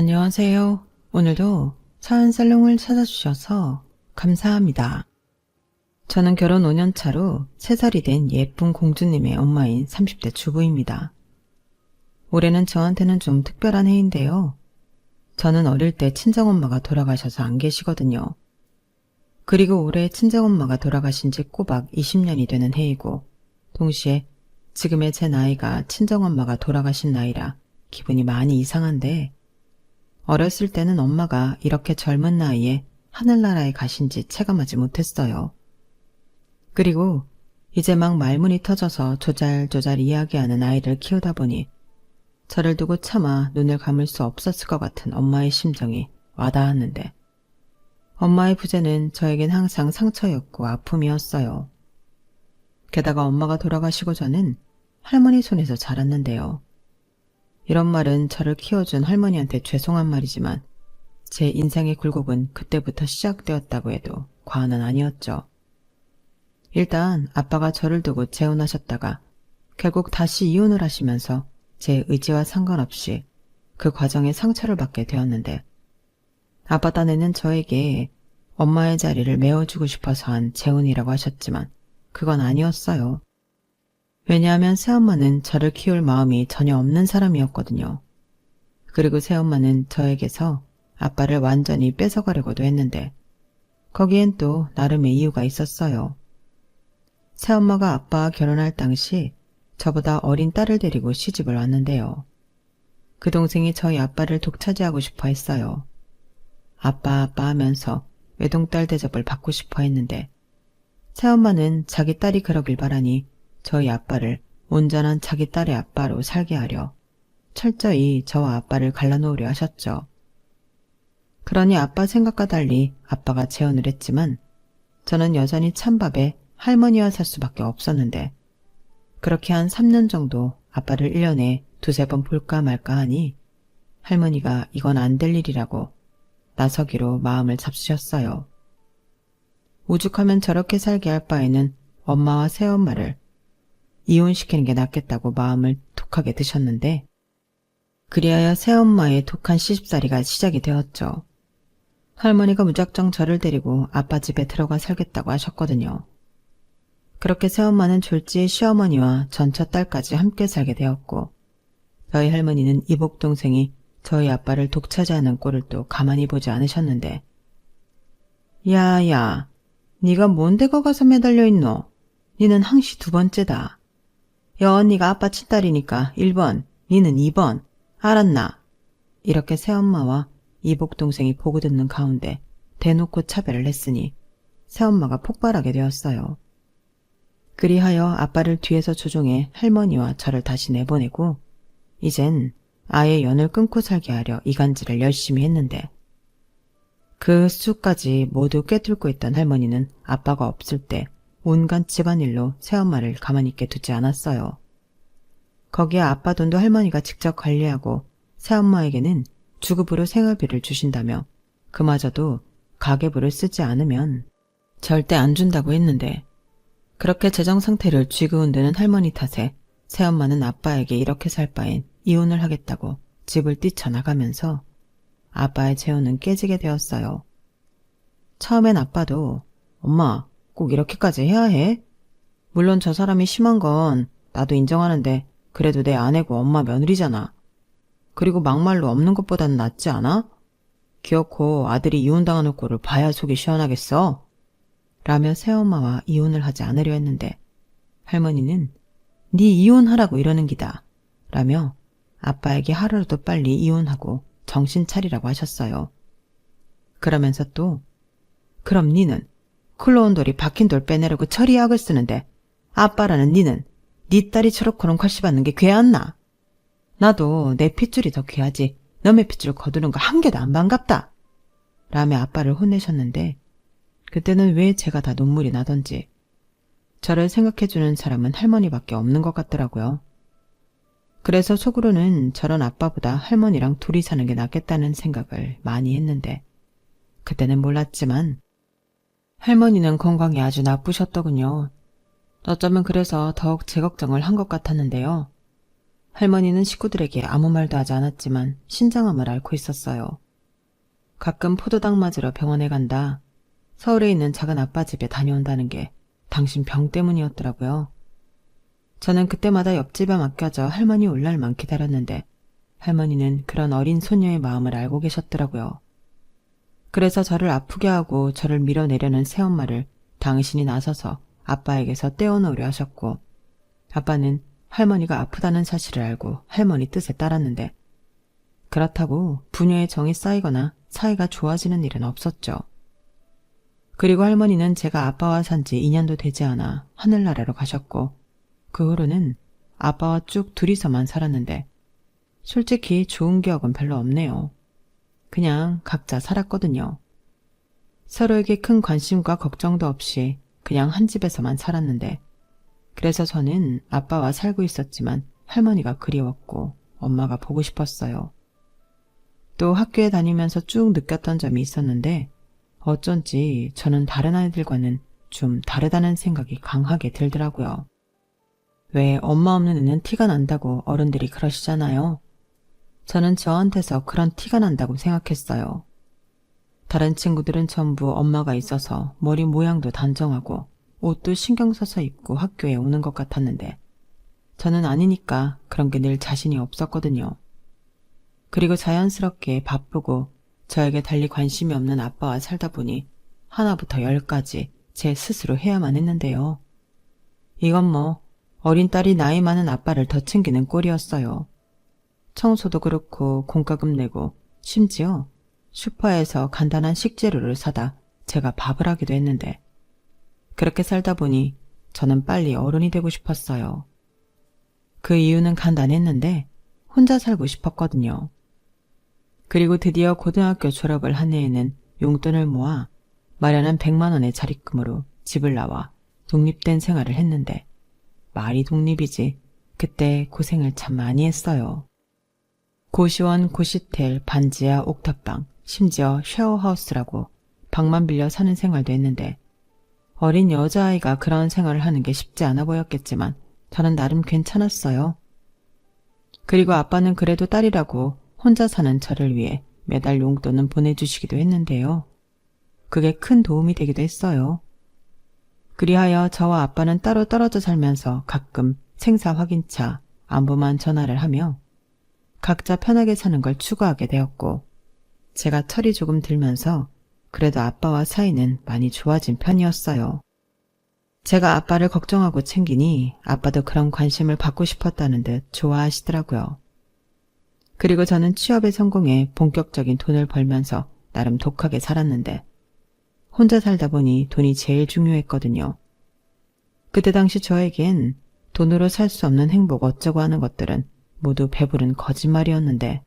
안녕하세요. 오늘도 사은살롱을 찾아주셔서 감사합니다. 저는 결혼 5년 차로 3살이 된 예쁜 공주님의 엄마인 30대 주부입니다. 올해는 저한테는 좀 특별한 해인데요. 저는 어릴 때 친정엄마가 돌아가셔서 안 계시거든요. 그리고 올해 친정엄마가 돌아가신 지 꼬박 20년이 되는 해이고, 동시에 지금의 제 나이가 친정엄마가 돌아가신 나이라 기분이 많이 이상한데, 어렸을 때는 엄마가 이렇게 젊은 나이에 하늘나라에 가신지 체감하지 못했어요. 그리고 이제 막 말문이 터져서 조잘조잘 이야기하는 아이를 키우다 보니 저를 두고 차마 눈을 감을 수 없었을 것 같은 엄마의 심정이 와닿았는데, 엄마의 부재는 저에겐 항상 상처였고 아픔이었어요. 게다가 엄마가 돌아가시고 저는 할머니 손에서 자랐는데요. 이런 말은 저를 키워준 할머니한테 죄송한 말이지만 제 인생의 굴곡은 그때부터 시작되었다고 해도 과언은 아니었죠. 일단 아빠가 저를 두고 재혼하셨다가 결국 다시 이혼을 하시면서 제 의지와 상관없이 그 과정에 상처를 받게 되었는데, 아빠 딴에는 저에게 엄마의 자리를 메워주고 싶어서 한 재혼이라고 하셨지만 그건 아니었어요. 왜냐하면 새엄마는 저를 키울 마음이 전혀 없는 사람이었거든요. 그리고 새엄마는 저에게서 아빠를 완전히 뺏어가려고도 했는데 거기엔 또 나름의 이유가 있었어요. 새엄마가 아빠와 결혼할 당시 저보다 어린 딸을 데리고 시집을 왔는데요. 그 동생이 저희 아빠를 독차지하고 싶어 했어요. 아빠 하면서 외동딸 대접을 받고 싶어 했는데, 새엄마는 자기 딸이 그러길 바라니 저희 아빠를 온전한 자기 딸의 아빠로 살게 하려 철저히 저와 아빠를 갈라놓으려 하셨죠. 그러니 아빠 생각과 달리 아빠가 재혼을 했지만 저는 여전히 찬밥에 할머니와 살 수밖에 없었는데, 그렇게 한 3년 정도 아빠를 1년에 2-3번 볼까 말까 하니 할머니가 이건 안 될 일이라고 나서기로 마음을 잡수셨어요. 오죽하면 저렇게 살게 할 바에는 엄마와 새엄마를 이혼시키는 게 낫겠다고 마음을 독하게 드셨는데, 그리하여 새엄마의 독한 시집살이가 시작이 되었죠. 할머니가 무작정 저를 데리고 아빠 집에 들어가 살겠다고 하셨거든요. 그렇게 새엄마는 졸지에 시어머니와 전처 딸까지 함께 살게 되었고, 저희 할머니는 이복 동생이 저희 아빠를 독차지하는 꼴을 또 가만히 보지 않으셨는데, 야야, 네가 뭔데 거 가서 매달려 있노? 니는 항시 2번째다. 여 언니가 아빠 친딸이니까 1번, 니는 2번. 알았나? 이렇게 새엄마와 이복 동생이 보고 듣는 가운데 대놓고 차별을 했으니 새엄마가 폭발하게 되었어요. 그리하여 아빠를 뒤에서 조종해 할머니와 저를 다시 내보내고 이젠 아예 연을 끊고 살게 하려 이간질을 열심히 했는데, 그 수까지 모두 꿰뚫고 있던 할머니는 아빠가 없을 때 온갖 집안일로 새엄마를 가만히 있게 두지 않았어요. 거기에 아빠 돈도 할머니가 직접 관리하고 새엄마에게는 주급으로 생활비를 주신다며 그마저도 가계부를 쓰지 않으면 절대 안 준다고 했는데, 그렇게 재정 상태를 쥐그흔드는 할머니 탓에 새엄마는 아빠에게 이렇게 살 바엔 이혼을 하겠다고 집을 뛰쳐나가면서 아빠의 재혼은 깨지게 되었어요. 처음엔 아빠도 엄마 꼭 이렇게까지 해야 해? 물론 저 사람이 심한 건 나도 인정하는데 그래도 내 아내고 엄마 며느리잖아. 그리고 막말로 없는 것보다는 낫지 않아? 기어코 아들이 이혼당하는 꼴을 봐야 속이 시원하겠어? 라며 새엄마와 이혼을 하지 않으려 했는데, 할머니는 네 이혼하라고 이러는 기다 라며 아빠에게 하루라도 빨리 이혼하고 정신 차리라고 하셨어요. 그러면서 또 그럼 니는 클로온 돌이 박힌 돌 빼내려고 처리약을 쓰는데 아빠라는 니는 니 딸이 저렇게는 괄시 받는 게 괴한나? 나도 내 핏줄이 더 귀하지 너의 핏줄 거두는 거 한 개도 안 반갑다 라며 아빠를 혼내셨는데, 그때는 왜 제가 다 눈물이 나던지 저를 생각해주는 사람은 할머니밖에 없는 것 같더라고요. 그래서 속으로는 저런 아빠보다 할머니랑 둘이 사는 게 낫겠다는 생각을 많이 했는데, 그때는 몰랐지만 할머니는 건강이 아주 나쁘셨더군요. 어쩌면 그래서 더욱 제 걱정을 한 것 같았는데요. 할머니는 식구들에게 아무 말도 하지 않았지만 신장암을 앓고 있었어요. 가끔 포도당 맞으러 병원에 간다. 서울에 있는 작은 아빠 집에 다녀온다는 게 당신 병 때문이었더라고요. 저는 그때마다 옆집에 맡겨져 할머니 올 날만 기다렸는데 할머니는 그런 어린 소녀의 마음을 알고 계셨더라고요. 그래서 저를 아프게 하고 저를 밀어내려는 새엄마를 당신이 나서서 아빠에게서 떼어놓으려 하셨고, 아빠는 할머니가 아프다는 사실을 알고 할머니 뜻에 따랐는데, 그렇다고 부녀의 정이 쌓이거나 사이가 좋아지는 일은 없었죠. 그리고 할머니는 제가 아빠와 산 지 2년도 되지 않아 하늘나라로 가셨고, 그 후로는 아빠와 쭉 둘이서만 살았는데, 솔직히 좋은 기억은 별로 없네요. 그냥 각자 살았거든요. 서로에게 큰 관심과 걱정도 없이 그냥 한 집에서만 살았는데, 그래서 저는 아빠와 살고 있었지만 할머니가 그리웠고 엄마가 보고 싶었어요. 또 학교에 다니면서 쭉 느꼈던 점이 있었는데 어쩐지 저는 다른 아이들과는 좀 다르다는 생각이 강하게 들더라고요. 왜 엄마 없는 애는 티가 난다고 어른들이 그러시잖아요. 저는 저한테서 그런 티가 난다고 생각했어요. 다른 친구들은 전부 엄마가 있어서 머리 모양도 단정하고 옷도 신경 써서 입고 학교에 오는 것 같았는데 저는 아니니까 그런 게 늘 자신이 없었거든요. 그리고 자연스럽게 바쁘고 저에게 달리 관심이 없는 아빠와 살다 보니 하나부터 열까지 제 스스로 해야만 했는데요. 이건 뭐 어린 딸이 나이 많은 아빠를 더 챙기는 꼴이었어요. 청소도 그렇고 공과금 내고 심지어 슈퍼에서 간단한 식재료를 사다 제가 밥을 하기도 했는데 그렇게 살다 보니 저는 빨리 어른이 되고 싶었어요. 그 이유는 간단했는데 혼자 살고 싶었거든요. 그리고 드디어 고등학교 졸업을 한 해에는 용돈을 모아 마련한 100만 원의 자립금으로 집을 나와 독립된 생활을 했는데 말이 독립이지 그때 고생을 참 많이 했어요. 고시원, 고시텔, 반지하, 옥탑방, 심지어 쉐어하우스라고 방만 빌려 사는 생활도 했는데 어린 여자아이가 그런 생활을 하는 게 쉽지 않아 보였겠지만 저는 나름 괜찮았어요. 그리고 아빠는 그래도 딸이라고 혼자 사는 저를 위해 매달 용돈은 보내주시기도 했는데요. 그게 큰 도움이 되기도 했어요. 그리하여 저와 아빠는 따로 떨어져 살면서 가끔 생사 확인차, 안부만 전화를 하며 각자 편하게 사는 걸 추구하게 되었고 제가 철이 조금 들면서 그래도 아빠와 사이는 많이 좋아진 편이었어요. 제가 아빠를 걱정하고 챙기니 아빠도 그런 관심을 받고 싶었다는 듯 좋아하시더라고요. 그리고 저는 취업에 성공해 본격적인 돈을 벌면서 나름 독하게 살았는데 혼자 살다 보니 돈이 제일 중요했거든요. 그때 당시 저에겐 돈으로 살 수 없는 행복 어쩌고 하는 것들은 모두 배부른 거짓말이었는데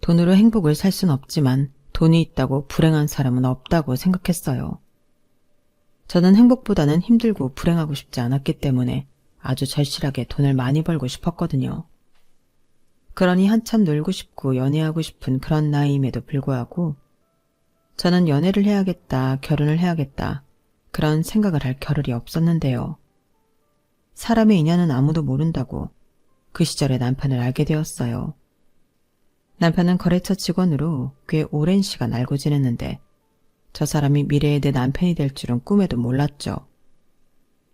돈으로 행복을 살 순 없지만 돈이 있다고 불행한 사람은 없다고 생각했어요. 저는 행복보다는 힘들고 불행하고 싶지 않았기 때문에 아주 절실하게 돈을 많이 벌고 싶었거든요. 그러니 한참 놀고 싶고 연애하고 싶은 그런 나이임에도 불구하고 저는 연애를 해야겠다, 결혼을 해야겠다 그런 생각을 할 겨를이 없었는데요. 사람의 인연은 아무도 모른다고 그 시절에 남편을 알게 되었어요. 남편은 거래처 직원으로 꽤 오랜 시간 알고 지냈는데 저 사람이 미래의 내 남편이 될 줄은 꿈에도 몰랐죠.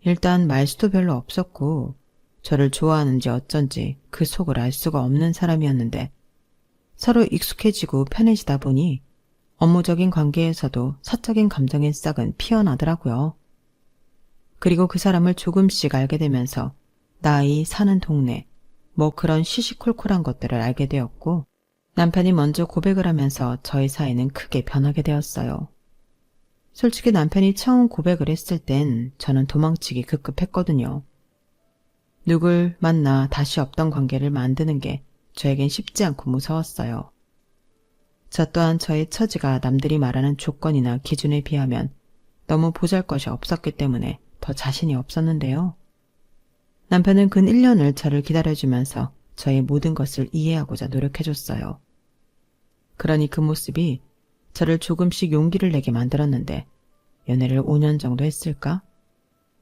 일단 말수도 별로 없었고 저를 좋아하는지 어쩐지 그 속을 알 수가 없는 사람이었는데 서로 익숙해지고 편해지다 보니 업무적인 관계에서도 사적인 감정의 싹은 피어나더라고요. 그리고 그 사람을 조금씩 알게 되면서 나이, 사는 동네, 뭐 그런 시시콜콜한 것들을 알게 되었고 남편이 먼저 고백을 하면서 저희 사이는 크게 변하게 되었어요. 솔직히 남편이 처음 고백을 했을 땐 저는 도망치기 급급했거든요. 누굴 만나 다시 없던 관계를 만드는 게 저에겐 쉽지 않고 무서웠어요. 저 또한 저의 처지가 남들이 말하는 조건이나 기준에 비하면 너무 보잘것이 없었기 때문에 더 자신이 없었는데요. 남편은 근 1년을 저를 기다려주면서 저의 모든 것을 이해하고자 노력해줬어요. 그러니 그 모습이 저를 조금씩 용기를 내게 만들었는데 연애를 5년 정도 했을까?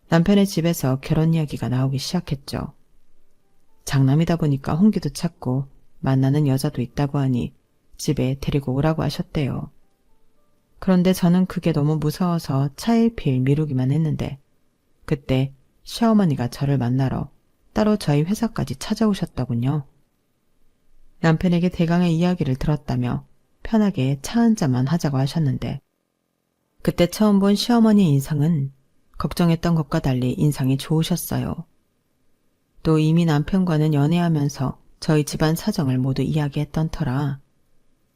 남편의 집에서 결혼 이야기가 나오기 시작했죠. 장남이다 보니까 홍기도 찾고 만나는 여자도 있다고 하니 집에 데리고 오라고 하셨대요. 그런데 저는 그게 너무 무서워서 차일피일 미루기만 했는데 그때 시어머니가 저를 만나러 따로 저희 회사까지 찾아오셨더군요. 남편에게 대강의 이야기를 들었다며 편하게 차 한잔만 하자고 하셨는데 그때 처음 본 시어머니 인상은 걱정했던 것과 달리 인상이 좋으셨어요. 또 이미 남편과는 연애하면서 저희 집안 사정을 모두 이야기했던 터라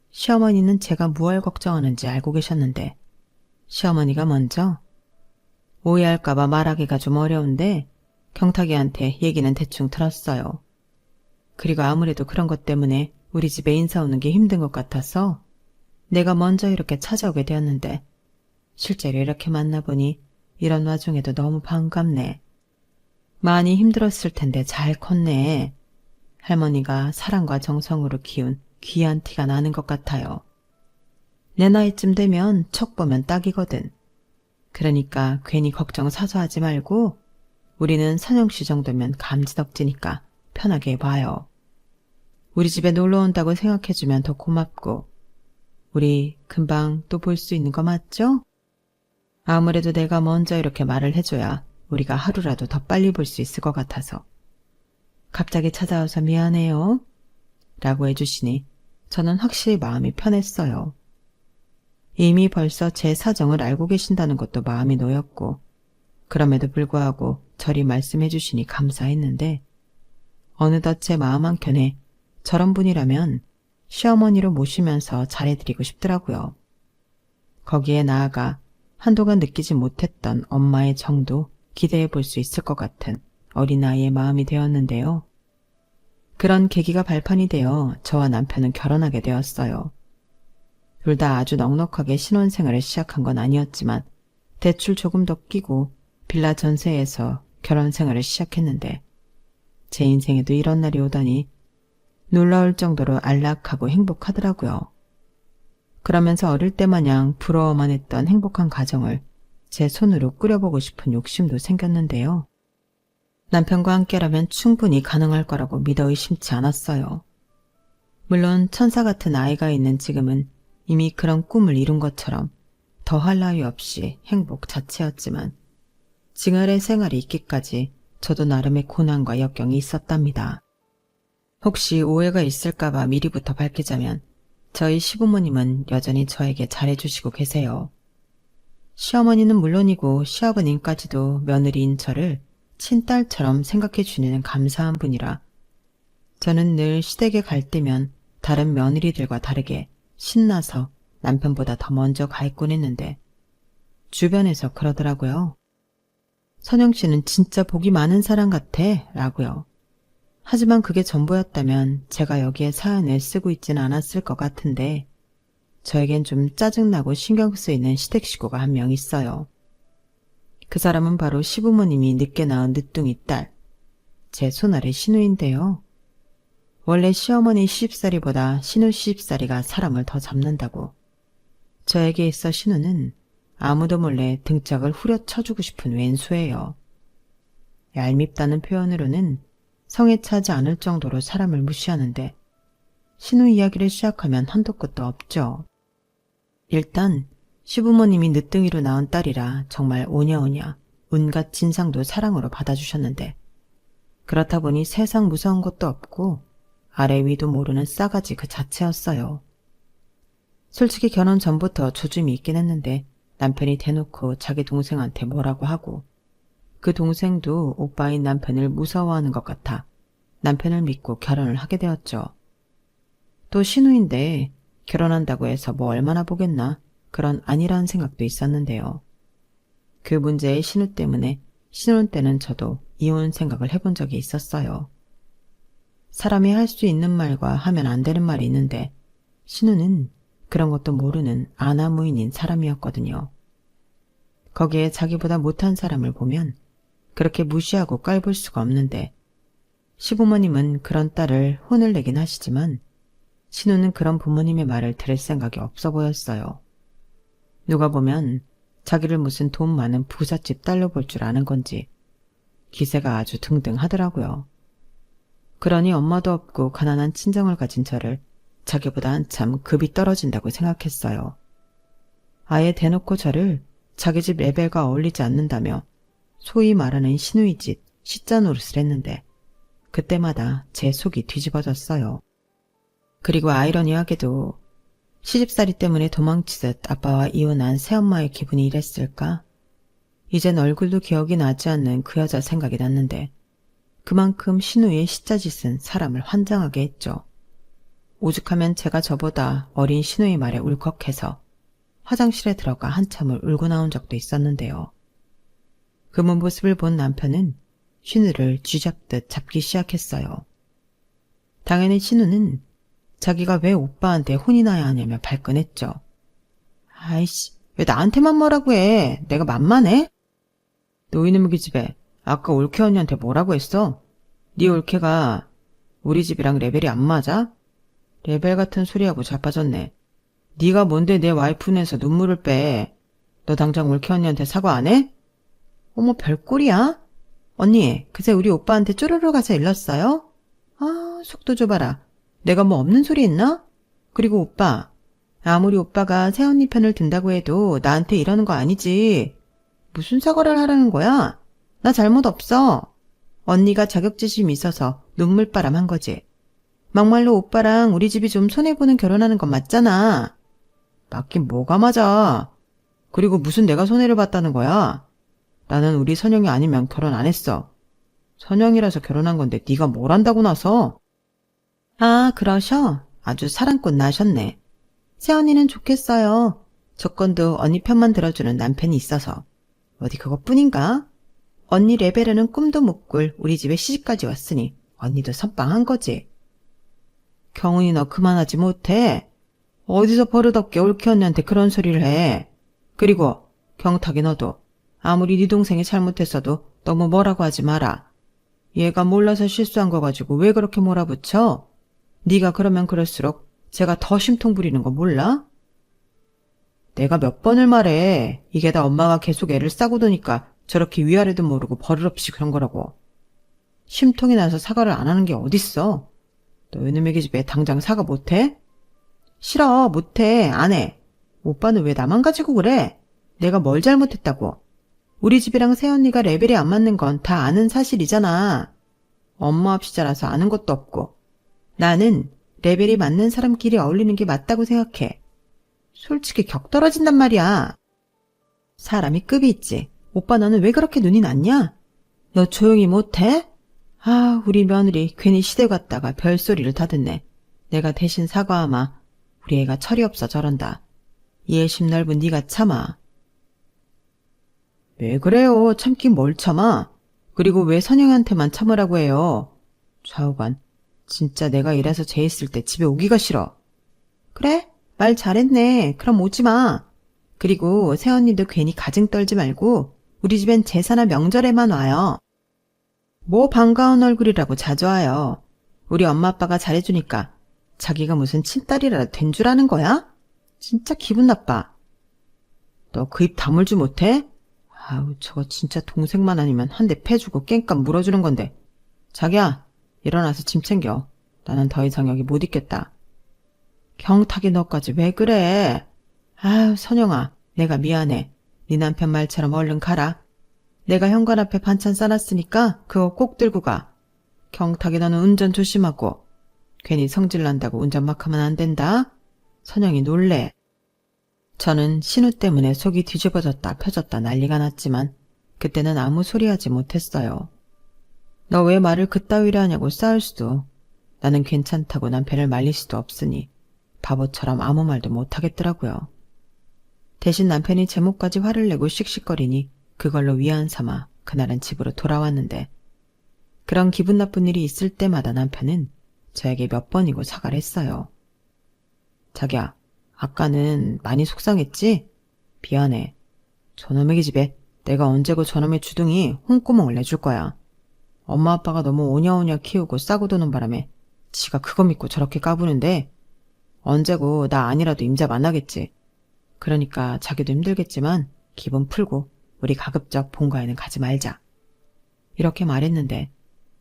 시어머니는 제가 무얼 걱정하는지 알고 계셨는데 시어머니가 먼저 오해할까봐 말하기가 좀 어려운데 경탁이한테 얘기는 대충 들었어요. 그리고 아무래도 그런 것 때문에 우리 집에 인사 오는 게 힘든 것 같아서 내가 먼저 이렇게 찾아오게 되었는데 실제로 이렇게 만나보니 이런 와중에도 너무 반갑네. 많이 힘들었을 텐데 잘 컸네. 할머니가 사랑과 정성으로 키운 귀한 티가 나는 것 같아요. 내 나이쯤 되면 척 보면 딱이거든. 그러니까 괜히 걱정 사서 하지 말고 우리는 선영씨 정도면 감지덕지니까 편하게 봐요. 우리 집에 놀러 온다고 생각해주면 더 고맙고 우리 금방 또 볼 수 있는 거 맞죠? 아무래도 내가 먼저 이렇게 말을 해줘야 우리가 하루라도 더 빨리 볼 수 있을 것 같아서. 갑자기 찾아와서 미안해요. 라고 해주시니 저는 확실히 마음이 편했어요. 이미 벌써 제 사정을 알고 계신다는 것도 마음이 놓였고 그럼에도 불구하고 저리 말씀해 주시니 감사했는데 어느덧 제 마음 한켠에 저런 분이라면 시어머니로 모시면서 잘해드리고 싶더라고요. 거기에 나아가 한동안 느끼지 못했던 엄마의 정도 기대해 볼 수 있을 것 같은 어린아이의 마음이 되었는데요. 그런 계기가 발판이 되어 저와 남편은 결혼하게 되었어요. 둘 다 아주 넉넉하게 신혼생활을 시작한 건 아니었지만 대출 조금 더 끼고 빌라 전세에서 결혼생활을 시작했는데 제 인생에도 이런 날이 오다니 놀라울 정도로 안락하고 행복하더라고요. 그러면서 어릴 때 마냥 부러워만 했던 행복한 가정을 제 손으로 꾸려보고 싶은 욕심도 생겼는데요. 남편과 함께라면 충분히 가능할 거라고 믿어 의심치 않았어요. 물론 천사 같은 아이가 있는 지금은 이미 그런 꿈을 이룬 것처럼 더할 나위 없이 행복 자체였지만 징얼의 생활이 있기까지 저도 나름의 고난과 역경이 있었답니다. 혹시 오해가 있을까봐 미리부터 밝히자면 저희 시부모님은 여전히 저에게 잘해주시고 계세요. 시어머니는 물론이고 시아버님까지도 며느리인 저를 친딸처럼 생각해 주는 감사한 분이라 저는 늘 시댁에 갈 때면 다른 며느리들과 다르게 신나서 남편보다 더 먼저 가 있곤 했는데 주변에서 그러더라고요. 선영씨는 진짜 복이 많은 사람 같아 라고요. 하지만 그게 전부였다면 제가 여기에 사연을 쓰고 있지는 않았을 것 같은데 저에겐 좀 짜증나고 신경 쓰이는 시댁 식구가 한 명 있어요. 그 사람은 바로 시부모님이 늦게 낳은 늦둥이 딸, 제 손아래 신우인데요. 원래 시어머니 시집살이보다 신우 시집살이가 사람을 더 잡는다고. 저에게 있어 신우는 아무도 몰래 등짝을 후려쳐주고 싶은 왼수예요. 얄밉다는 표현으로는 성에 차지 않을 정도로 사람을 무시하는데 신우 이야기를 시작하면 한도 끝도 없죠. 일단 시부모님이 늦둥이로 낳은 딸이라 정말 오냐오냐 온갖 진상도 사랑으로 받아주셨는데 그렇다 보니 세상 무서운 것도 없고 아래 위도 모르는 싸가지 그 자체였어요. 솔직히 결혼 전부터 조짐이 있긴 했는데 남편이 대놓고 자기 동생한테 뭐라고 하고 그 동생도 오빠인 남편을 무서워하는 것 같아 남편을 믿고 결혼을 하게 되었죠. 또 신우인데 결혼한다고 해서 뭐 얼마나 보겠나 그런 아니라는 생각도 있었는데요. 그 문제의 신우 때문에 신혼 때는 저도 이혼 생각을 해본 적이 있었어요. 사람이 할 수 있는 말과 하면 안 되는 말이 있는데 신우는 그런 것도 모르는 아나무인인 사람이었거든요. 거기에 자기보다 못한 사람을 보면 그렇게 무시하고 깔볼 수가 없는데 시부모님은 그런 딸을 혼을 내긴 하시지만 신우는 그런 부모님의 말을 들을 생각이 없어 보였어요. 누가 보면 자기를 무슨 돈 많은 부잣집 딸로 볼 줄 아는 건지 기세가 아주 등등하더라고요. 그러니 엄마도 없고 가난한 친정을 가진 저를 자기보다 한참 급이 떨어진다고 생각했어요. 아예 대놓고 저를 자기 집 레벨과 어울리지 않는다며 소위 말하는 시누이 짓, 시자 노릇을 했는데 그때마다 제 속이 뒤집어졌어요. 그리고 아이러니하게도 시집살이 때문에 도망치듯 아빠와 이혼한 새엄마의 기분이 이랬을까? 이젠 얼굴도 기억이 나지 않는 그 여자 생각이 났는데 그만큼 시누이의 시자짓은 사람을 환장하게 했죠. 오죽하면 제가 저보다 어린 시누이 말에 울컥해서 화장실에 들어가 한참을 울고 나온 적도 있었는데요. 그 모습을 본 남편은 신우를 쥐잡듯 잡기 시작했어요. 당연히 신우는 자기가 왜 오빠한테 혼이 나야 하냐며 발끈했죠. 아이씨, 왜 나한테만 뭐라고 해? 내가 만만해? 노이놈의 기집애, 아까 올케 언니한테 뭐라고 했어? 네 올케가 우리 집이랑 레벨이 안 맞아? 레벨 같은 소리하고 자빠졌네. 네가 뭔데 내 와이프 눈에서 눈물을 빼. 너 당장 올케 언니한테 사과 안 해? 어머, 별꼴이야? 언니, 그새 우리 오빠한테 쪼르르 가서 일렀어요? 아, 속도 줘봐라. 내가 뭐 없는 소리 했나? 그리고 오빠, 아무리 오빠가 새언니 편을 든다고 해도 나한테 이러는 거 아니지. 무슨 사과를 하라는 거야? 나 잘못 없어. 언니가 자격지심이 있어서 눈물바람 한 거지. 막말로 오빠랑 우리 집이 좀 손해보는 결혼하는 건 맞잖아. 맞긴 뭐가 맞아. 그리고 무슨 내가 손해를 봤다는 거야? 나는 우리 선영이 아니면 결혼 안 했어. 선영이라서 결혼한 건데 네가 뭘 안다고 나서? 아, 그러셔? 아주 사랑꽃 나셨네. 새언니는 좋겠어요. 조건도 언니 편만 들어주는 남편이 있어서. 어디 그것뿐인가? 언니 레벨에는 꿈도 못 꿀 우리 집에 시집까지 왔으니 언니도 선빵한 거지. 경훈이 너 그만하지 못해. 어디서 버릇없게 올케 언니한테 그런 소리를 해. 그리고 경탁이 너도 아무리 네 동생이 잘못했어도 너무 뭐라고 하지 마라. 얘가 몰라서 실수한 거 가지고 왜 그렇게 몰아붙여? 네가 그러면 그럴수록 제가 더 심통 부리는 거 몰라? 내가 몇 번을 말해. 이게 다 엄마가 계속 애를 싸고 도니까 저렇게 위아래도 모르고 버릇없이 그런 거라고. 심통이 나서 사과를 안 하는 게 어딨어. 너 이놈의 기집애 당장 사과 못해? 싫어, 못해, 안 해. 오빠는 왜 나만 가지고 그래? 내가 뭘 잘못했다고. 우리 집이랑 새언니가 레벨이 안 맞는 건 다 아는 사실이잖아. 엄마 없이 자라서 아는 것도 없고. 나는 레벨이 맞는 사람끼리 어울리는 게 맞다고 생각해. 솔직히 격 떨어진단 말이야. 사람이 급이 있지. 오빠 너는 왜 그렇게 눈이 났냐? 너 조용히 못해? 아, 우리 며느리 괜히 시댁 갔다가 별소리를 다 듣네. 내가 대신 사과하마. 우리 애가 철이 없어 저런다. 이해심 넓은 네가 참아. 왜 그래요? 참긴 뭘 참아? 그리고 왜 선영한테만 참으라고 해요? 좌우간, 진짜 내가 이래서 쟤 있을 때 집에 오기가 싫어. 그래? 말 잘했네. 그럼 오지 마. 그리고 새언니도 괜히 가증 떨지 말고 우리 집엔 제사나 명절에만 와요. 뭐 반가운 얼굴이라고 자주 와요. 우리 엄마 아빠가 잘해주니까 자기가 무슨 친딸이라도 된 줄 아는 거야? 진짜 기분 나빠. 너 그 입 다물지 못해? 아우, 저거 진짜 동생만 아니면 한 대 패주고 깽값 물어주는 건데. 자기야, 일어나서 짐 챙겨. 나는 더 이상 여기 못 있겠다. 경탁이 너까지 왜 그래? 아유, 선영아, 내가 미안해. 네 남편 말처럼 얼른 가라. 내가 현관 앞에 반찬 싸놨으니까 그거 꼭 들고 가. 경탁이 너는 운전 조심하고. 괜히 성질난다고 운전 막 하면 안 된다. 선영이 놀래. 저는 신우 때문에 속이 뒤집어졌다 펴졌다 난리가 났지만 그때는 아무 소리 하지 못했어요. 너 왜 말을 그따위로 하냐고 싸울 수도, 나는 괜찮다고 남편을 말릴 수도 없으니 바보처럼 아무 말도 못하겠더라고요. 대신 남편이 제목까지 화를 내고 씩씩거리니 그걸로 위안 삼아 그날은 집으로 돌아왔는데, 그런 기분 나쁜 일이 있을 때마다 남편은 저에게 몇 번이고 사과를 했어요. 자기야, 아까는 많이 속상했지? 미안해. 저놈의 기집애, 내가 언제고 저놈의 주둥이 홍구멍을 내줄 거야. 엄마 아빠가 너무 오냐오냐 키우고 싸고 도는 바람에 지가 그거 믿고 저렇게 까부는데 언제고 나 아니라도 임자 만나겠지. 그러니까 자기도 힘들겠지만 기분 풀고 우리 가급적 본가에는 가지 말자. 이렇게 말했는데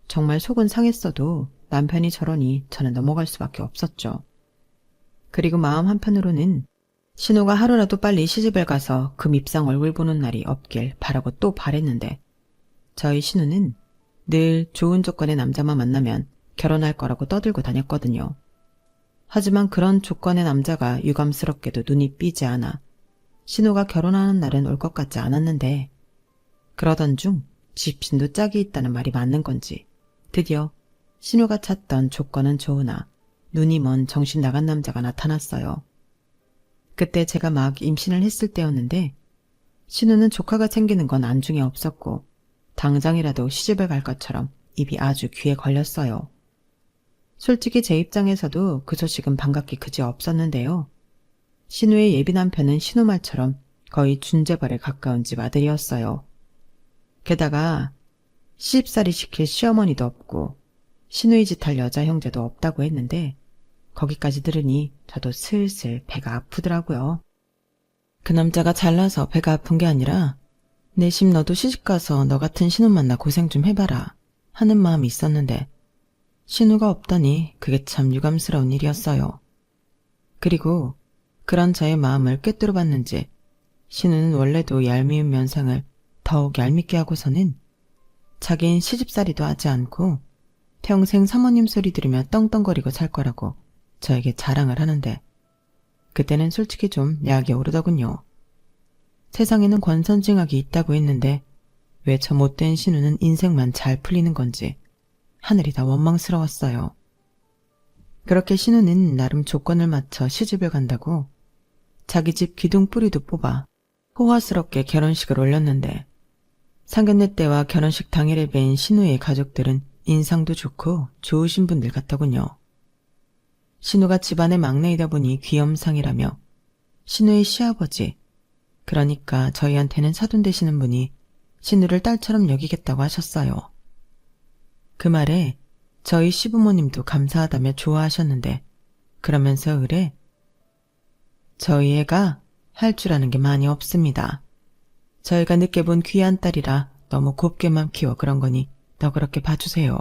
정말 속은 상했어도 남편이 저러니 저는 넘어갈 수밖에 없었죠. 그리고 마음 한편으로는 신우가 하루라도 빨리 시집을 가서 그 밉상 얼굴 보는 날이 없길 바라고 또 바랬는데 저희 신우는 늘 좋은 조건의 남자만 만나면 결혼할 거라고 떠들고 다녔거든요. 하지만 그런 조건의 남자가 유감스럽게도 눈이 삐지 않아 신우가 결혼하는 날은 올 것 같지 않았는데 그러던 중 집신도 짝이 있다는 말이 맞는 건지 드디어 신우가 찾던 조건은 좋으나 눈이 먼 정신 나간 남자가 나타났어요. 그때 제가 막 임신을 했을 때였는데 신우는 조카가 생기는 건 안중에 없었고 당장이라도 시집을 갈 것처럼 입이 아주 귀에 걸렸어요. 솔직히 제 입장에서도 그 소식은 반갑기 그지 없었는데요. 신우의 예비 남편은 신우 말처럼 거의 준재벌에 가까운 집 아들이었어요. 게다가 시집살이 시킬 시어머니도 없고 신우의 짓 할 여자 형제도 없다고 했는데 거기까지 들으니 저도 슬슬 배가 아프더라고요. 그 남자가 잘나서 배가 아픈 게 아니라 내심 너도 시집가서 너 같은 신우 만나 고생 좀 해봐라 하는 마음이 있었는데 신우가 없다니 그게 참 유감스러운 일이었어요. 그리고 그런 저의 마음을 꿰뚫어 봤는지 신우는 원래도 얄미운 면상을 더욱 얄밉게 하고서는 자긴 시집살이도 하지 않고 평생 사모님 소리 들으며 떵떵거리고 살 거라고 저에게 자랑을 하는데 그때는 솔직히 좀 약이 오르더군요. 세상에는 권선징악이 있다고 했는데 왜 저 못된 신우는 인생만 잘 풀리는 건지 하늘이 다 원망스러웠어요. 그렇게 신우는 나름 조건을 맞춰 시집을 간다고 자기 집 기둥 뿌리도 뽑아 호화스럽게 결혼식을 올렸는데 상견례 때와 결혼식 당일에 뵌 신우의 가족들은 인상도 좋고 좋으신 분들 같더군요. 신우가 집안의 막내이다 보니 귀염상이라며 신우의 시아버지, 그러니까 저희한테는 사돈 되시는 분이 신우를 딸처럼 여기겠다고 하셨어요. 그 말에 저희 시부모님도 감사하다며 좋아하셨는데 그러면서 의뢰 저희 애가 할 줄 아는 게 많이 없습니다. 저희가 늦게 본 귀한 딸이라 너무 곱게만 키워 그런 거니 너그럽게 봐주세요.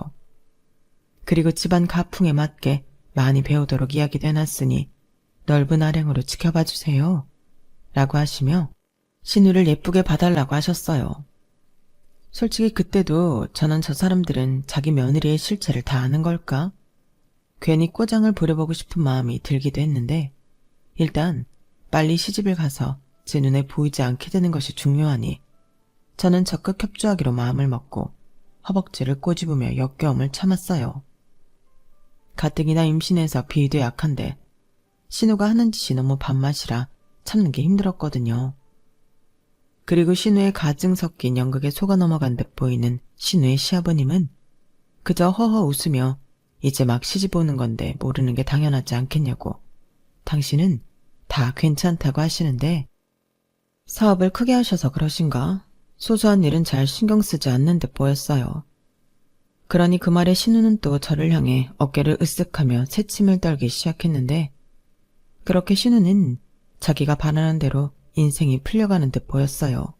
그리고 집안 가풍에 맞게 많이 배우도록 이야기도 해놨으니 넓은 아량으로 지켜봐 주세요. 라고 하시며 신우를 예쁘게 봐달라고 하셨어요. 솔직히 그때도 저는 저 사람들은 자기 며느리의 실체를 다 아는 걸까? 괜히 꼬장을 부려보고 싶은 마음이 들기도 했는데 일단 빨리 시집을 가서 제 눈에 보이지 않게 되는 것이 중요하니 저는 적극 협조하기로 마음을 먹고 허벅지를 꼬집으며 역겨움을 참았어요. 가뜩이나 임신해서 비위도 약한데 신우가 하는 짓이 너무 밥맛이라 참는 게 힘들었거든요. 그리고 신우의 가증 섞인 연극에 속아 넘어간 듯 보이는 신우의 시아버님은 그저 허허 웃으며 이제 막 시집 오는 건데 모르는 게 당연하지 않겠냐고 당신은 다 괜찮다고 하시는데 사업을 크게 하셔서 그러신가? 소소한 일은 잘 신경 쓰지 않는 듯 보였어요. 그러니 그 말에 신우는 또 저를 향해 어깨를 으쓱하며 새침을 떨기 시작했는데 그렇게 신우는 자기가 바라는 대로 인생이 풀려가는 듯 보였어요.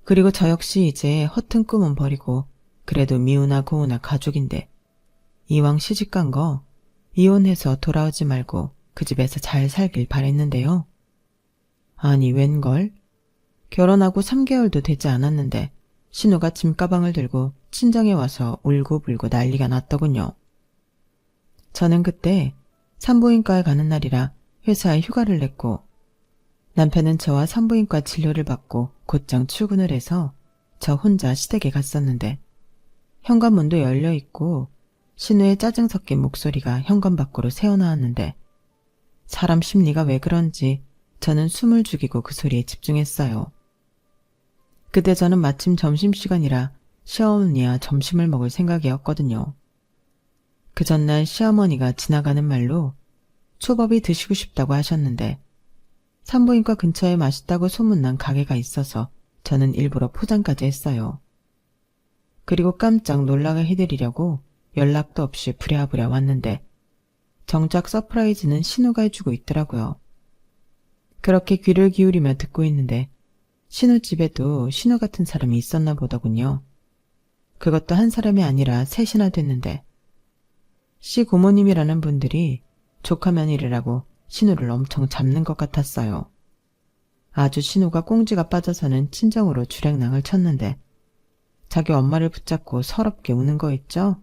그리고 저 역시 이제 허튼 꿈은 버리고 그래도 미우나 고우나 가족인데 이왕 시집간 거 이혼해서 돌아오지 말고 그 집에서 잘 살길 바랬는데요. 아니 웬걸? 결혼하고 3개월도 되지 않았는데 신우가 짐가방을 들고 친정에 와서 울고불고 난리가 났더군요. 저는 그때 산부인과에 가는 날이라 회사에 휴가를 냈고 남편은 저와 산부인과 진료를 받고 곧장 출근을 해서 저 혼자 시댁에 갔었는데 현관문도 열려있고 신우의 짜증 섞인 목소리가 현관 밖으로 새어나왔는데 사람 심리가 왜 그런지 저는 숨을 죽이고 그 소리에 집중했어요. 그때 저는 마침 점심시간이라 시어머니와 점심을 먹을 생각이었거든요. 그 전날 시어머니가 지나가는 말로 초밥이 드시고 싶다고 하셨는데 산부인과 근처에 맛있다고 소문난 가게가 있어서 저는 일부러 포장까지 했어요. 그리고 깜짝 놀라게 해드리려고 연락도 없이 부랴부랴 왔는데 정작 서프라이즈는 신우가 해주고 있더라고요. 그렇게 귀를 기울이며 듣고 있는데 신우 집에도 신우 같은 사람이 있었나 보더군요. 그것도 한 사람이 아니라 셋이나 됐는데 씨 고모님이라는 분들이 조카 며느리라고 신우를 엄청 잡는 것 같았어요. 아주 신우가 꽁지가 빠져서는 친정으로 주랭랑을 쳤는데 자기 엄마를 붙잡고 서럽게 우는 거 있죠?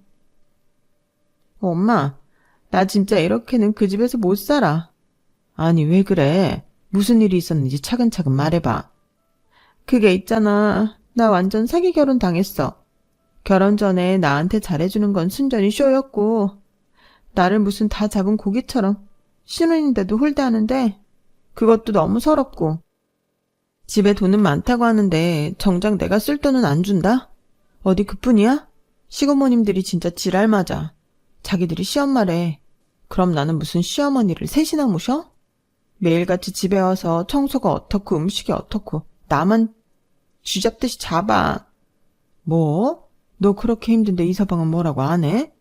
엄마, 나 진짜 이렇게는 그 집에서 못 살아. 아니, 왜 그래? 무슨 일이 있었는지 차근차근 말해봐. 그게 있잖아. 나 완전 사기 결혼 당했어. 결혼 전에 나한테 잘해주는 건 순전히 쇼였고 나를 무슨 다 잡은 고기처럼 신혼인데도 홀대하는데 그것도 너무 서럽고 집에 돈은 많다고 하는데 정작 내가 쓸 돈은 안 준다? 어디 그뿐이야? 시고모님들이 진짜 지랄 맞아. 자기들이 시엄마래. 그럼 나는 무슨 시어머니를 셋이나 모셔? 매일같이 집에 와서 청소가 어떻고 음식이 어떻고 나만 쥐잡듯이 잡아. 뭐? 너 그렇게 힘든데 이 서방은 뭐라고 안 해?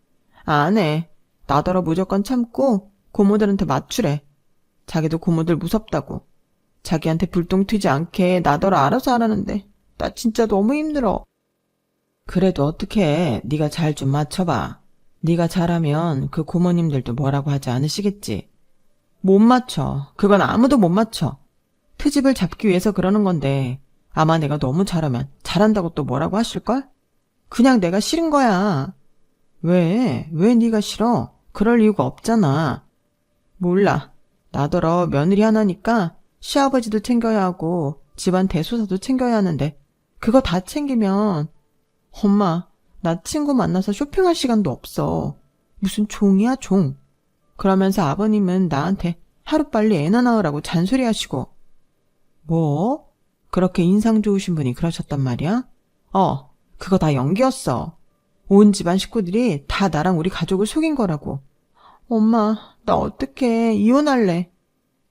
안 해. 나더러 무조건 참고 고모들한테 맞추래. 자기도 고모들 무섭다고. 자기한테 불똥 튀지 않게 나더러 알아서 하라는데 나 진짜 너무 힘들어. 그래도 어떡해. 네가 잘 좀 맞춰봐. 네가 잘하면 그 고모님들도 뭐라고 하지 않으시겠지. 못 맞춰. 그건 아무도 못 맞춰. 트집을 잡기 위해서 그러는 건데 아마 내가 너무 잘하면 잘한다고 또 뭐라고 하실걸? 그냥 내가 싫은 거야. 왜 네가 싫어? 그럴 이유가 없잖아. 몰라. 나더러 며느리 하나니까 시아버지도 챙겨야 하고 집안 대소사도 챙겨야 하는데 그거 다 챙기면 엄마, 나 친구 만나서 쇼핑할 시간도 없어. 무슨 종이야, 종. 그러면서 아버님은 나한테 하루빨리 애나 낳으라고 잔소리하시고. 뭐? 그렇게 인상 좋으신 분이 그러셨단 말이야? 그거 다 연기였어. 온 집안 식구들이 다 나랑 우리 가족을 속인 거라고. 엄마, 나 어떡해. 이혼할래.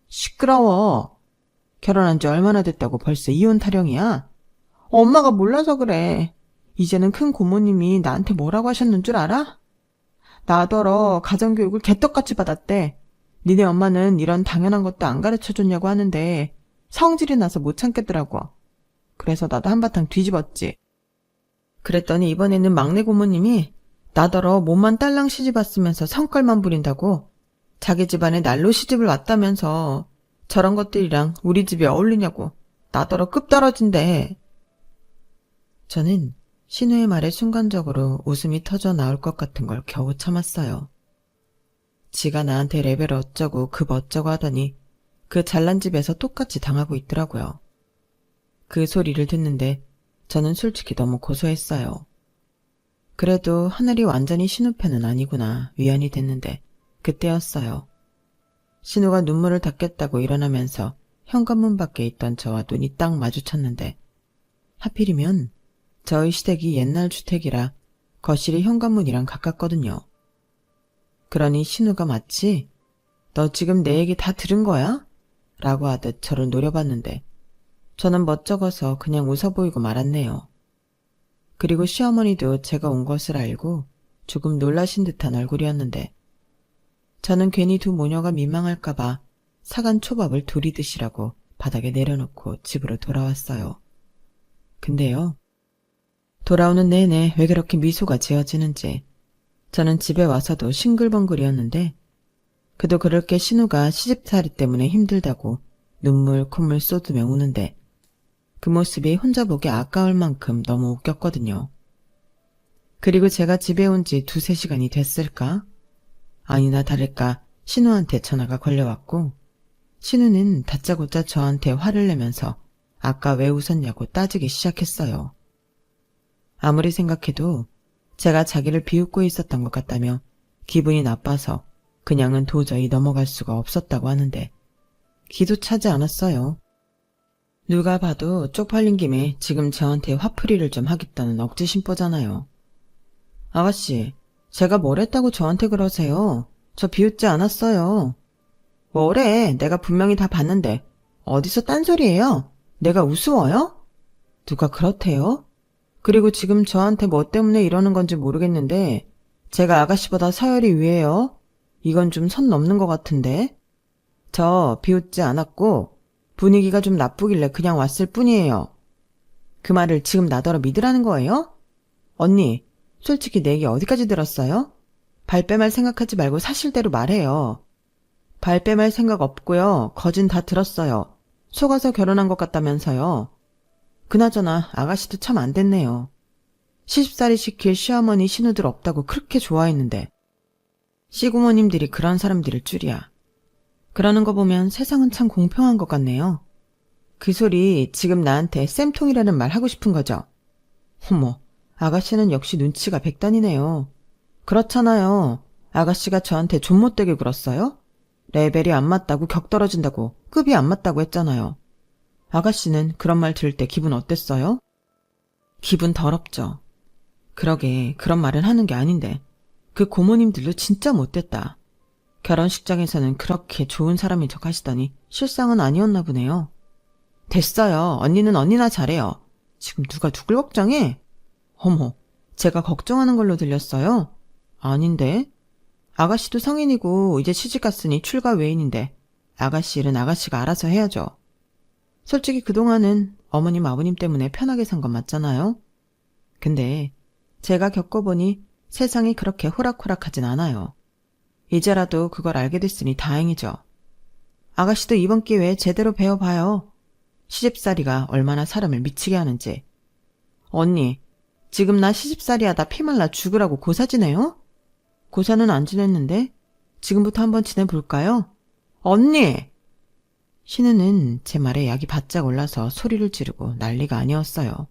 시끄러워. 결혼한 지 얼마나 됐다고 벌써 이혼 타령이야? 엄마가 몰라서 그래. 이제는 큰 고모님이 나한테 뭐라고 하셨는 줄 알아? 나더러 가정교육을 개떡같이 받았대. 니네 엄마는 이런 당연한 것도 안 가르쳐줬냐고 하는데 성질이 나서 못 참겠더라고. 그래서 나도 한바탕 뒤집었지. 그랬더니 이번에는 막내 고모님이 나더러 몸만 딸랑 시집 왔으면서 성깔만 부린다고 자기 집안에 날로 시집을 왔다면서 저런 것들이랑 우리 집이 어울리냐고 나더러 급 떨어진대. 저는 신우의 말에 순간적으로 웃음이 터져 나올 것 같은 걸 겨우 참았어요. 지가 나한테 레벨 어쩌고 급 어쩌고 하더니 그 잘난 집에서 똑같이 당하고 있더라고요. 그 소리를 듣는데 저는 솔직히 너무 고소했어요. 그래도 하늘이 완전히 신우 편은 아니구나 위안이 됐는데 그때였어요. 신우가 눈물을 닦겠다고 일어나면서 현관문 밖에 있던 저와 눈이 딱 마주쳤는데 하필이면 저희 시댁이 옛날 주택이라 거실이 현관문이랑 가깝거든요. 그러니 신우가 마치 너 지금 내 얘기 다 들은 거야? 라고 하듯 저를 노려봤는데 저는 멋쩍어서 그냥 웃어 보이고 말았네요. 그리고 시어머니도 제가 온 것을 알고 조금 놀라신 듯한 얼굴이었는데 저는 괜히 두 모녀가 민망할까봐 사간 초밥을 둘이 드시라고 바닥에 내려놓고 집으로 돌아왔어요. 근데요. 돌아오는 내내 왜 그렇게 미소가 지어지는지 저는 집에 와서도 싱글벙글이었는데 그도 그렇게 신우가 시집살이 때문에 힘들다고 눈물 콧물 쏟으며 우는데 그 모습이 혼자 보기 아까울 만큼 너무 웃겼거든요. 그리고 제가 집에 온 지 2-3시간이 됐을까? 아니나 다를까 신우한테 전화가 걸려왔고 신우는 다짜고짜 저한테 화를 내면서 아까 왜 웃었냐고 따지기 시작했어요. 아무리 생각해도 제가 자기를 비웃고 있었던 것 같다며 기분이 나빠서 그냥은 도저히 넘어갈 수가 없었다고 하는데 기도 차지 않았어요. 누가 봐도 쪽팔린 김에 지금 저한테 화풀이를 좀 하겠다는 억지 심보잖아요. 아가씨, 제가 뭘 했다고 저한테 그러세요? 저 비웃지 않았어요. 뭐래, 내가 분명히 다 봤는데 어디서 딴소리예요? 내가 우스워요? 누가 그렇대요? 그리고 지금 저한테 뭐 때문에 이러는 건지 모르겠는데 제가 아가씨보다 서열이 위에요? 이건 좀 선 넘는 것 같은데? 저 비웃지 않았고 분위기가 좀 나쁘길래 그냥 왔을 뿐이에요. 그 말을 지금 나더러 믿으라는 거예요? 언니, 솔직히 내 얘기 어디까지 들었어요? 발뺌할 생각하지 말고 사실대로 말해요. 발뺌할 생각 없고요. 거진 다 들었어요. 속아서 결혼한 것 같다면서요. 그나저나 아가씨도 참 안 됐네요. 시집살이 시킬 시어머니 신우들 없다고 그렇게 좋아했는데. 시구모님들이 그런 사람들일 줄이야. 그러는 거 보면 세상은 참 공평한 것 같네요. 그 소리 지금 나한테 쌤통이라는 말 하고 싶은 거죠? 어머, 아가씨는 역시 눈치가 백단이네요. 그렇잖아요. 아가씨가 저한테 좀 못되게 굴었어요? 레벨이 안 맞다고 격 떨어진다고 급이 안 맞다고 했잖아요. 아가씨는 그런 말 들을 때 기분 어땠어요? 기분 더럽죠. 그러게 그런 말은 하는 게 아닌데 그 고모님들도 진짜 못됐다. 결혼식장에서는 그렇게 좋은 사람인 척 하시더니 실상은 아니었나 보네요. 됐어요. 언니는 언니나 잘해요. 지금 누가 누굴 걱정해? 어머, 제가 걱정하는 걸로 들렸어요? 아닌데? 아가씨도 성인이고 이제 시집갔으니 출가 외인인데 아가씨 일은 아가씨가 알아서 해야죠. 솔직히 그동안은 어머님 아버님 때문에 편하게 산 건 맞잖아요. 근데 제가 겪어보니 세상이 그렇게 호락호락하진 않아요. 이제라도 그걸 알게 됐으니 다행이죠. 아가씨도 이번 기회에 제대로 배워봐요. 시집살이가 얼마나 사람을 미치게 하는지. 언니, 지금 나 시집살이 하다 피말라 죽으라고 고사 지내요? 고사는 안 지냈는데 지금부터 한번 지내볼까요? 언니! 신우는 제 말에 약이 바짝 올라서 소리를 지르고 난리가 아니었어요.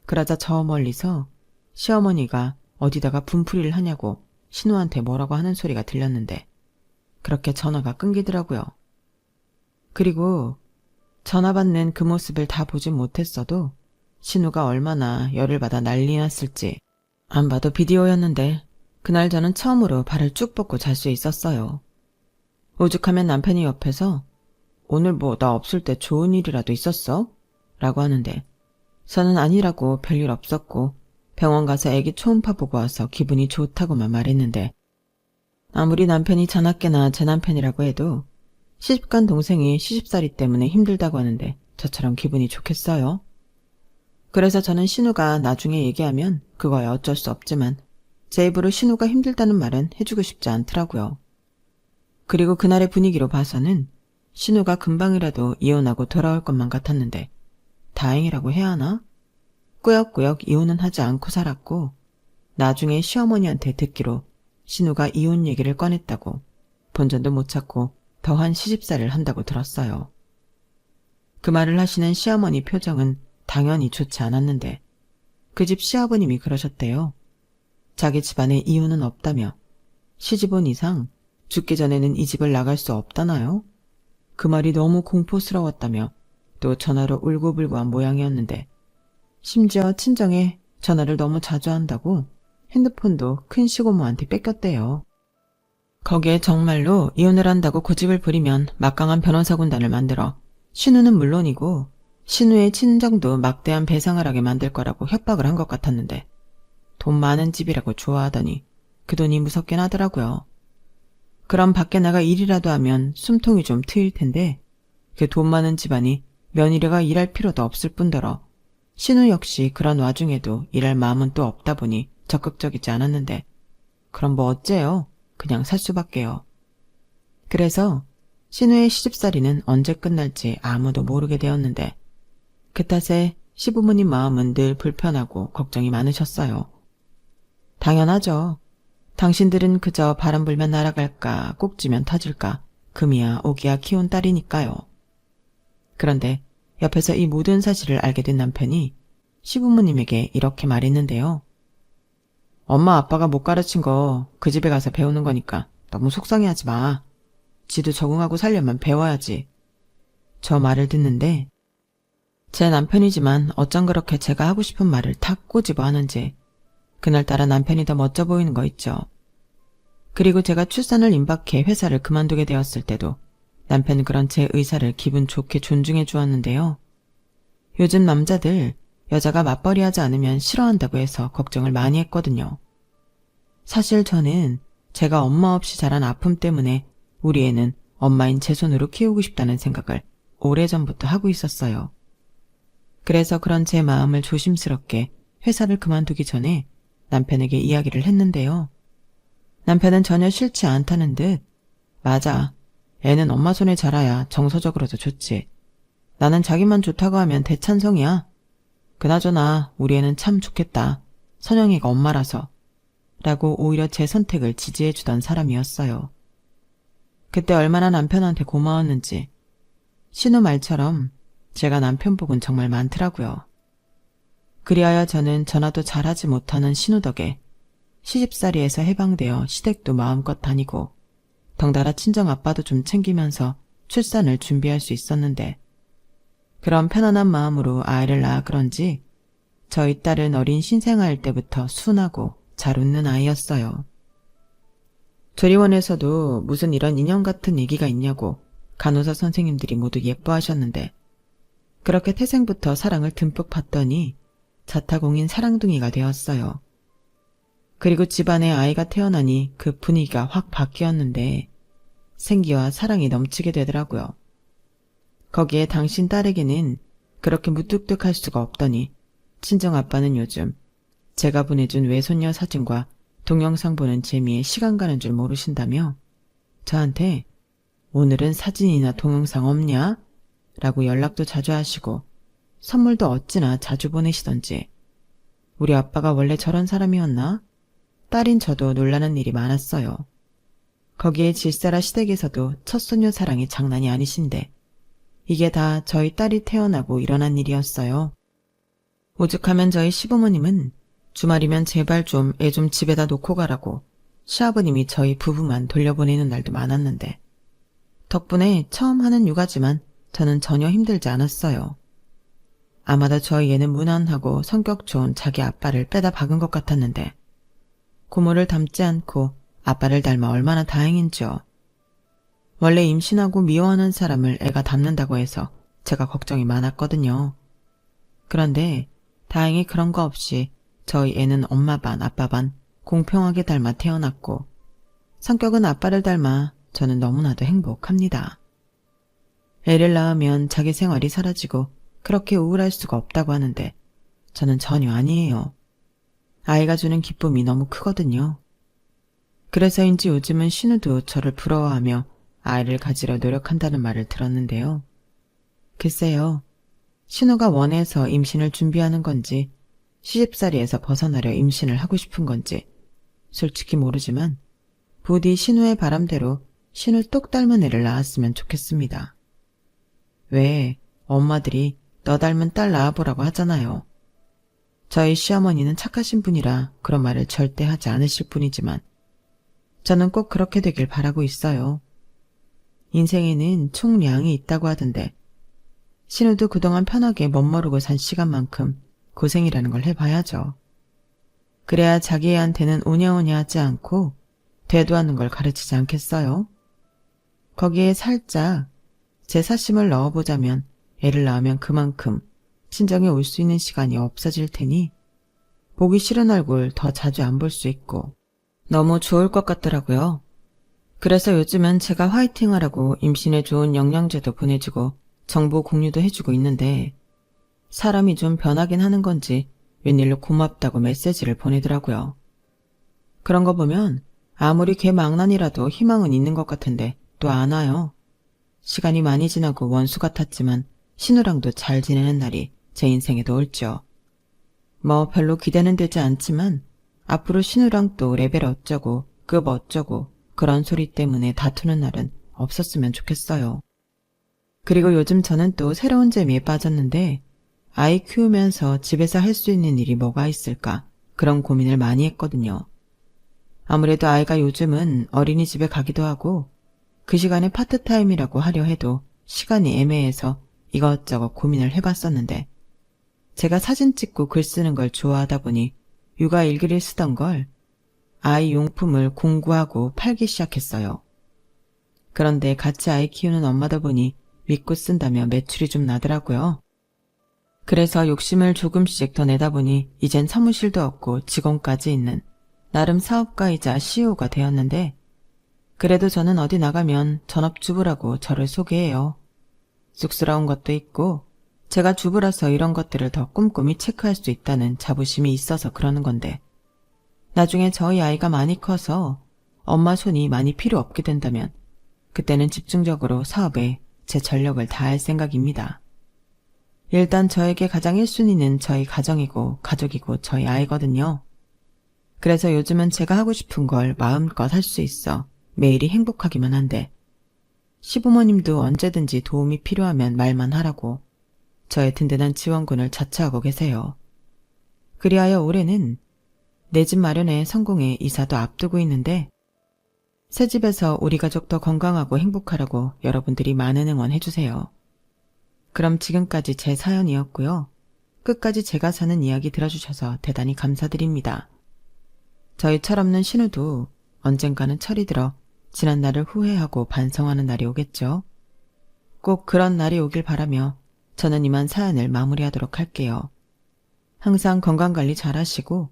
그러자 저 멀리서 시어머니가 어디다가 분풀이를 하냐고 신우한테 뭐라고 하는 소리가 들렸는데 그렇게 전화가 끊기더라고요. 그리고 전화 받는 그 모습을 다 보진 못했어도 신우가 얼마나 열을 받아 난리 났을지 안 봐도 비디오였는데 그날 저는 처음으로 발을 쭉 뻗고 잘 수 있었어요. 오죽하면 남편이 옆에서 오늘 뭐 나 없을 때 좋은 일이라도 있었어? 라고 하는데 저는 아니라고 별일 없었고 병원 가서 애기 초음파 보고 와서 기분이 좋다고만 말했는데 아무리 남편이 자나깨나 제 남편이라고 해도 시집간 동생이 시집살이 때문에 힘들다고 하는데 저처럼 기분이 좋겠어요? 그래서 저는 신우가 나중에 얘기하면 그거야 어쩔 수 없지만 제 입으로 신우가 힘들다는 말은 해주고 싶지 않더라고요. 그리고 그날의 분위기로 봐서는 신우가 금방이라도 이혼하고 돌아올 것만 같았는데 다행이라고 해야 하나? 꾸역꾸역 이혼은 하지 않고 살았고 나중에 시어머니한테 듣기로 신우가 이혼 얘기를 꺼냈다고 본전도 못 찾고 더한 시집살이를 한다고 들었어요. 그 말을 하시는 시어머니 표정은 당연히 좋지 않았는데 그 집 시아버님이 그러셨대요. 자기 집안에 이유는 없다며 시집 온 이상 죽기 전에는 이 집을 나갈 수 없다나요? 그 말이 너무 공포스러웠다며 또 전화로 울고불고한 모양이었는데 심지어 친정에 전화를 너무 자주 한다고 핸드폰도 큰 시고모한테 뺏겼대요. 거기에 정말로 이혼을 한다고 고집을 부리면 막강한 변호사 군단을 만들어 신우는 물론이고 신우의 친정도 막대한 배상을 하게 만들 거라고 협박을 한 것 같았는데 돈 많은 집이라고 좋아하더니 그 돈이 무섭긴 하더라고요. 그럼 밖에 나가 일이라도 하면 숨통이 좀 트일 텐데 그 돈 많은 집안이 며느리가 일할 필요도 없을 뿐더러 신우 역시 그런 와중에도 일할 마음은 또 없다 보니 적극적이지 않았는데 그럼 뭐 어째요? 그냥 살 수밖에요. 그래서 신우의 시집살이는 언제 끝날지 아무도 모르게 되었는데 그 탓에 시부모님 마음은 늘 불편하고 걱정이 많으셨어요. 당연하죠. 당신들은 그저 바람 불면 날아갈까 꼭지면 터질까 금이야 오기야 키운 딸이니까요. 그런데 옆에서 이 모든 사실을 알게 된 남편이 시부모님에게 이렇게 말했는데요. 엄마 아빠가 못 가르친 거 그 집에 가서 배우는 거니까 너무 속상해하지 마. 지도 적응하고 살려면 배워야지. 저 말을 듣는데 제 남편이지만 어쩜 그렇게 제가 하고 싶은 말을 탁 꼬집어 하는지 그날따라 남편이 더 멋져 보이는 거 있죠. 그리고 제가 출산을 임박해 회사를 그만두게 되었을 때도 남편은 그런 제 의사를 기분 좋게 존중해 주었는데요. 요즘 남자들 여자가 맞벌이하지 않으면 싫어한다고 해서 걱정을 많이 했거든요. 사실 저는 제가 엄마 없이 자란 아픔 때문에 우리 애는 엄마인 제 손으로 키우고 싶다는 생각을 오래전부터 하고 있었어요. 그래서 그런 제 마음을 조심스럽게 회사를 그만두기 전에 남편에게 이야기를 했는데요. 남편은 전혀 싫지 않다는 듯 맞아. 애는 엄마 손에 자라야 정서적으로도 좋지. 나는 자기만 좋다고 하면 대찬성이야. 그나저나 우리 애는 참 좋겠다. 선영이가 엄마라서. 라고 오히려 제 선택을 지지해주던 사람이었어요. 그때 얼마나 남편한테 고마웠는지. 신우 말처럼 제가 남편 복은 정말 많더라고요. 그리하여 저는 전화도 잘하지 못하는 신우 덕에 시집살이에서 해방되어 시댁도 마음껏 다니고 덩달아 친정아빠도 좀 챙기면서 출산을 준비할 수 있었는데 그런 편안한 마음으로 아이를 낳아 그런지 저희 딸은 어린 신생아일 때부터 순하고 잘 웃는 아이였어요. 조리원에서도 무슨 이런 인형 같은 얘기가 있냐고 간호사 선생님들이 모두 예뻐하셨는데 그렇게 태생부터 사랑을 듬뿍 받더니 자타공인 사랑둥이가 되었어요. 그리고 집안에 아이가 태어나니 그 분위기가 확 바뀌었는데 생기와 사랑이 넘치게 되더라고요. 거기에 당신 딸에게는 그렇게 무뚝뚝할 수가 없더니 친정아빠는 요즘 제가 보내준 외손녀 사진과 동영상 보는 재미에 시간 가는 줄 모르신다며 저한테 오늘은 사진이나 동영상 없냐? 라고 연락도 자주 하시고 선물도 어찌나 자주 보내시던지 우리 아빠가 원래 저런 사람이었나? 딸인 저도 놀라는 일이 많았어요. 거기에 질세라 시댁에서도 첫손녀 사랑이 장난이 아니신데 이게 다 저희 딸이 태어나고 일어난 일이었어요. 오죽하면 저희 시부모님은 주말이면 제발 좀 애 좀 집에다 놓고 가라고 시아버님이 저희 부부만 돌려보내는 날도 많았는데 덕분에 처음 하는 육아지만 저는 전혀 힘들지 않았어요. 아마도 저희 애는 무난하고 성격 좋은 자기 아빠를 빼다 박은 것 같았는데 고모를 닮지 않고 아빠를 닮아 얼마나 다행인지요. 원래 임신하고 미워하는 사람을 애가 닮는다고 해서 제가 걱정이 많았거든요. 그런데 다행히 그런 거 없이 저희 애는 엄마 반 아빠 반 공평하게 닮아 태어났고 성격은 아빠를 닮아 저는 너무나도 행복합니다. 애를 낳으면 자기 생활이 사라지고 그렇게 우울할 수가 없다고 하는데 저는 전혀 아니에요. 아이가 주는 기쁨이 너무 크거든요. 그래서인지 요즘은 신우도 저를 부러워하며 아이를 가지려 노력한다는 말을 들었는데요. 글쎄요. 신우가 원해서 임신을 준비하는 건지 시집살이에서 벗어나려 임신을 하고 싶은 건지 솔직히 모르지만 부디 신우의 바람대로 신우 똑 닮은 애를 낳았으면 좋겠습니다. 왜 엄마들이 너 닮은 딸 낳아보라고 하잖아요. 저희 시어머니는 착하신 분이라 그런 말을 절대 하지 않으실 뿐이지만 저는 꼭 그렇게 되길 바라고 있어요. 인생에는 총량이 있다고 하던데 신우도 그동안 편하게 멋모르고 산 시간만큼 고생이라는 걸 해봐야죠. 그래야 자기 애한테는 오냐오냐 하지 않고 되도 않는 걸 가르치지 않겠어요? 거기에 살짝 제 사심을 넣어보자면 애를 낳으면 그만큼 친정에 올 수 있는 시간이 없어질 테니 보기 싫은 얼굴 더 자주 안 볼 수 있고 너무 좋을 것 같더라고요. 그래서 요즘은 제가 화이팅하라고 임신에 좋은 영양제도 보내주고 정보 공유도 해주고 있는데 사람이 좀 변하긴 하는 건지 웬일로 고맙다고 메시지를 보내더라고요. 그런 거 보면 아무리 개망난이라도 희망은 있는 것 같은데 또 안 와요. 시간이 많이 지나고 원수 같았지만 신우랑도 잘 지내는 날이 제 인생에도 올죠. 뭐 별로 기대는 되지 않지만 앞으로 신우랑 또 레벨 어쩌고 급 어쩌고 그런 소리 때문에 다투는 날은 없었으면 좋겠어요. 그리고 요즘 저는 또 새로운 재미에 빠졌는데 아이 키우면서 집에서 할 수 있는 일이 뭐가 있을까 그런 고민을 많이 했거든요. 아무래도 아이가 요즘은 어린이집에 가기도 하고 그 시간에 파트타임이라고 하려 해도 시간이 애매해서 이것저것 고민을 해봤었는데 제가 사진 찍고 글 쓰는 걸 좋아하다 보니 육아 일기를 쓰던 걸 아이 용품을 공구하고 팔기 시작했어요. 그런데 같이 아이 키우는 엄마다 보니 믿고 쓴다며 매출이 좀 나더라고요. 그래서 욕심을 조금씩 더 내다 보니 이젠 사무실도 없고 직원까지 있는 나름 사업가이자 CEO가 되었는데 그래도 저는 어디 나가면 전업주부라고 저를 소개해요. 쑥스러운 것도 있고 제가 주부라서 이런 것들을 더 꼼꼼히 체크할 수 있다는 자부심이 있어서 그러는 건데 나중에 저희 아이가 많이 커서 엄마 손이 많이 필요 없게 된다면 그때는 집중적으로 사업에 제 전력을 다할 생각입니다. 일단 저에게 가장 1순위는 저희 가정이고 가족이고 저희 아이거든요. 그래서 요즘은 제가 하고 싶은 걸 마음껏 할 수 있어 매일이 행복하기만 한데 시부모님도 언제든지 도움이 필요하면 말만 하라고 저의 든든한 지원군을 자처하고 계세요. 그리하여 올해는 내 집 마련에 성공해 이사도 앞두고 있는데 새 집에서 우리 가족 더 건강하고 행복하라고 여러분들이 많은 응원해주세요. 그럼 지금까지 제 사연이었고요. 끝까지 제가 사는 이야기 들어주셔서 대단히 감사드립니다. 저희 철없는 신우도 언젠가는 철이 들어 지난 날을 후회하고 반성하는 날이 오겠죠. 꼭 그런 날이 오길 바라며 저는 이만 사연을 마무리하도록 할게요. 항상 건강관리 잘 하시고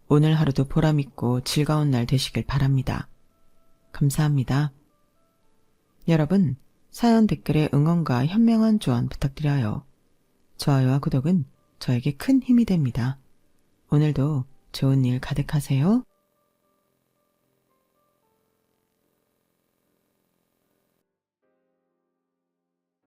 오늘 하루도 보람있고 즐거운 날 되시길 바랍니다. 감사합니다. 여러분, 사연 댓글에 응원과 현명한 조언 부탁드려요. 좋아요와 구독은 저에게 큰 힘이 됩니다. 오늘도 좋은 일 가득하세요.